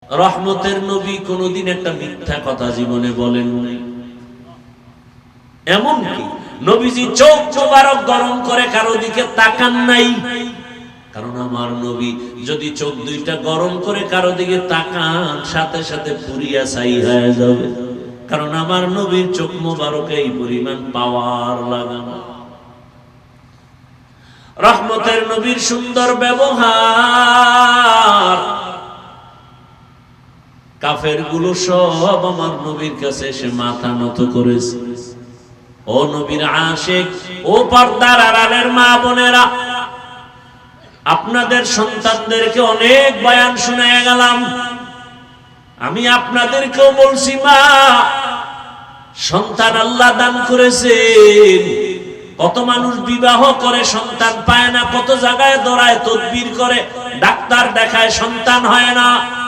রহমতের নবী কোনদিন একটা মিথ্যা কথা জীবনে বলেন নাই। এমনকি নবীজি চোখ মোবারক গরম করে কারো দিকে তাকান নাই, কারণ আমার নবী যদি চোখ দুইটা গরম করে কারো দিকে তাকান সাথে সাথে পুরিয়া ছাই হয়ে যাবে, কারণ আমার নবীর চোখ মোবারকে এই পরিমাণ পাওয়ার লাগানো। রহমতের নবীর সুন্দর ব্যবহার, কাফের গুলো সব আমার নবীর কাছে এসে মাথা নত করেছে। ও নবীর আশিক, ও পর্দার আড়ালের মা বোনেরা, আপনাদের সন্তানদেরকে অনেক বয়ান শুনিয়ে গেলাম, আমি আপনাদেরকেও বলছি, মা সন্তান আল্লাহ দান করেছেন। কত মানুষ বিবাহ করে সন্তান পায় না, কত জায়গায় দৌড়ায় তদবির করে ডাক্তার দেখায় সন্তান হয় না।